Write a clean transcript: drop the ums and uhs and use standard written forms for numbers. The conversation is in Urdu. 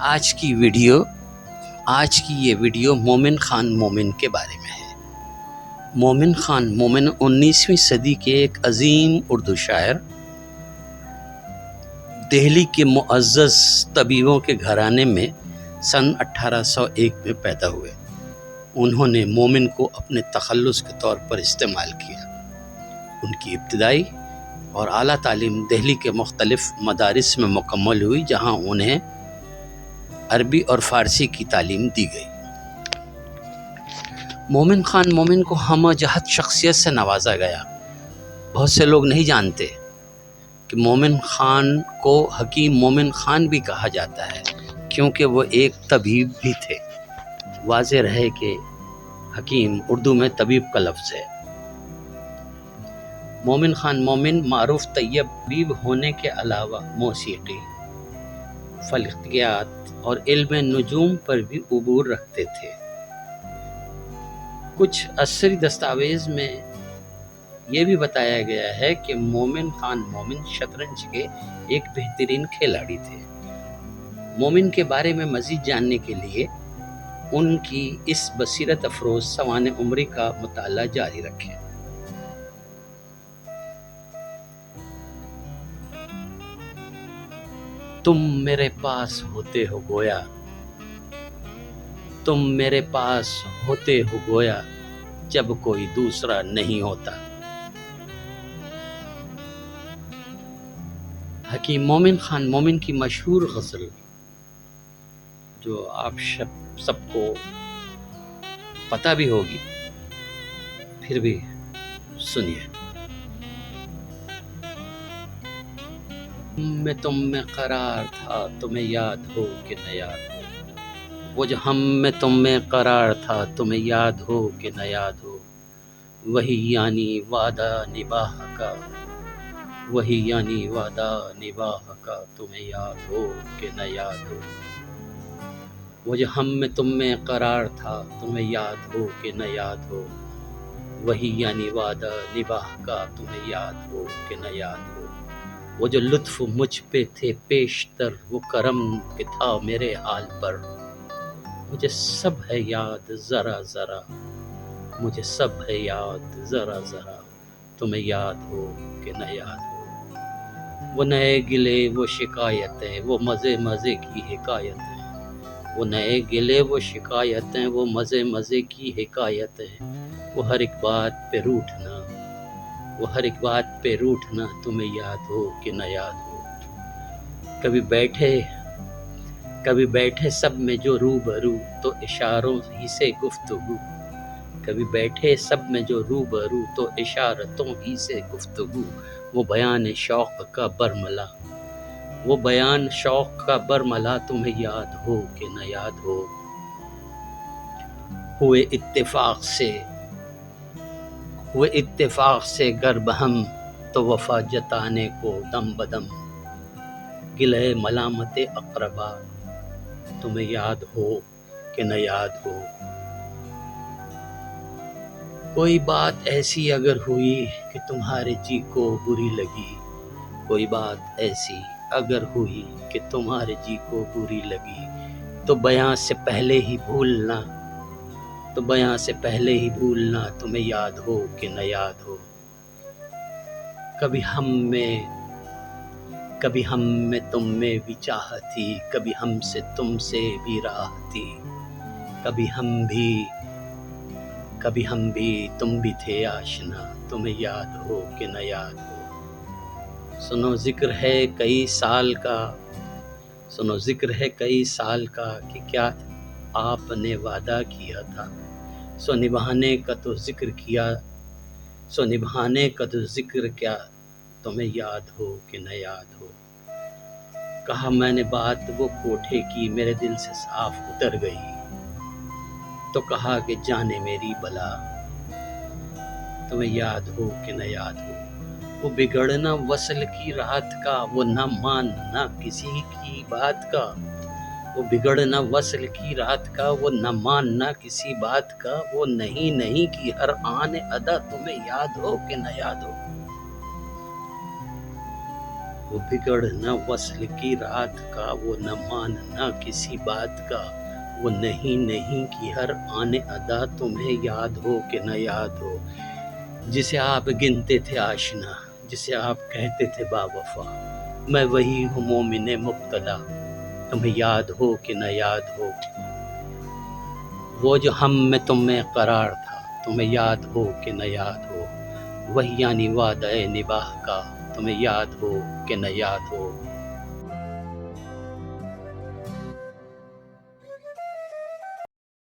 آج کی یہ ویڈیو مومن خان مومن کے بارے میں ہے۔ مومن خان مومن 19ویں صدی کے ایک عظیم اردو شاعر، دہلی کے معزز طبیبوں کے گھرانے میں سن 1801 میں پیدا ہوئے۔ انہوں نے مومن کو اپنے تخلص کے طور پر استعمال کیا۔ ان کی ابتدائی اور اعلیٰ تعلیم دہلی کے مختلف مدارس میں مکمل ہوئی، جہاں انہیں عربی اور فارسی کی تعلیم دی گئی۔ مومن خان مومن کو ہمہ جہت شخصیت سے نوازا گیا۔ بہت سے لوگ نہیں جانتے کہ مومن خان کو حکیم مومن خان بھی کہا جاتا ہے، کیونکہ وہ ایک طبیب بھی تھے۔ واضح رہے کہ حکیم اردو میں طبیب کا لفظ ہے۔ مومن خان مومن معروف طبیب ہونے کے علاوہ موسیقی، فلکیات اور علم نجوم پر بھی عبور رکھتے تھے۔ کچھ عصری دستاویز میں یہ بھی بتایا گیا ہے کہ مومن خان مومن شطرنج کے ایک بہترین کھلاڑی تھے۔ مومن کے بارے میں مزید جاننے کے لیے ان کی اس بصیرت افروز سوانح عمری کا مطالعہ جاری رکھیں۔ تم میرے پاس ہوتے ہو گویا، تم میرے پاس ہوتے ہو گویا، جب کوئی دوسرا نہیں ہوتا۔ حکیم مومن خان مومن کی مشہور غزل، جو آپ سب کو پتہ بھی ہوگی، پھر بھی سنیے۔ میں تم میں قرار تھا، تمہیں یاد ہو کہ نہ یاد ہو، وہ جو ہم میں تم میں قرار تھا، تمہیں یاد ہو کہ نہ یاد ہو، وہی یعنی وعدہ نباہ کا، وہی یعنی وعدہ نباہ کا، تمہیں یاد ہو کہ نہ یاد ہو، وہ جو ہم میں تم میں قرار تھا، تمہیں یاد ہو کہ نہ یاد ہو، وہی یعنی وعدہ نباہ کا، تمہیں یاد ہو کہ نہ یاد ہو، وہ جو لطف مجھ پہ تھے پیشتر، وہ کرم کہ تھا میرے حال پر، مجھے سب ہے یاد ذرا ذرا، مجھے سب ہے یاد ذرا ذرا، تمہیں یاد ہو کہ نہ یاد ہو، وہ نئے گلے وہ شکایتیں، وہ مزے مزے کی حکایتیں، وہ نئے گلے وہ شکایتیں، وہ مزے مزے کی حکایتیں، وہ ہر ایک بات پہ روٹھنا، وہ ہر ایک بات پہ روٹھنا، تمہیں یاد ہو کہ نہ یاد ہو، کبھی بیٹھے سب میں جو روبرو، تو اشاروں ہی سے گفتگو، کبھی بیٹھے سب میں جو روبرو، تو اشارتوں ہی سے گفتگو، وہ بیان شوق کا برملا، وہ بیان شوق کا برملا، تمہیں یاد ہو کہ نہ یاد ہو، ہوئے اتفاق سے گر بہم، تو وفا جتانے کو دم بدم، گلہ ملامت اقربا، تمہیں یاد ہو کہ نہ یاد ہو، کوئی بات ایسی اگر ہوئی کہ تمہارے جی کو بری لگی، کوئی بات ایسی اگر ہوئی کہ تمہارے جی کو بری لگی، تو بیاں سے پہلے ہی بھولنا، تو بیاں سے پہلے ہی بھولنا، تمہیں یاد ہو کہ نہ یاد ہو، کبھی ہم میں تم میں بھی چاہت تھی، کبھی ہم سے تم سے بھی راہ تھی، کبھی ہم بھی تم بھی تھے آشنا، تمہیں یاد ہو کہ نہ یاد ہو، سنو ذکر ہے کئی سال کا کہ کیا آپ نے وعدہ کیا تھا، سو نبھانے کا تو ذکر کیا، تمہیں یاد ہو کہ نہ یاد ہو، کہا میں نے بات وہ کوٹھے کی، میرے دل سے صاف اتر گئی، تو کہا کہ جانے میری بلا، تمہیں یاد ہو کہ نہ یاد ہو، وہ بگڑنا وصل کی رات کا، وہ نہ ماننا کسی کی بات کا، وہ بگڑنا وصل کی رات کا، وہ نہ ماننا کسی بات کا، وہ نہیں کی ہر آن ادا، تمہیں یاد ہو کہ نہ یاد ہو، وہ بگڑ نہ وصل کی رات کا، وہ نہ ماننا کسی بات کا، وہ نہیں نہیں کی ہر آنے ادا، تمہیں یاد ہو کہ نہ یاد ہو، جسے آپ گنتے تھے آشنا، جسے آپ کہتے تھے با وفا، میں وہی ہوں مومن مبتلا، تمہیں یاد ہو کہ نہ یاد ہو، وہ جو ہم میں تم میں قرار تھا، تمہیں یاد ہو کہ نہ یاد ہو، وہی یعنی وعدہ نباہ کا، تمہیں یاد ہو کہ نہ یاد ہو،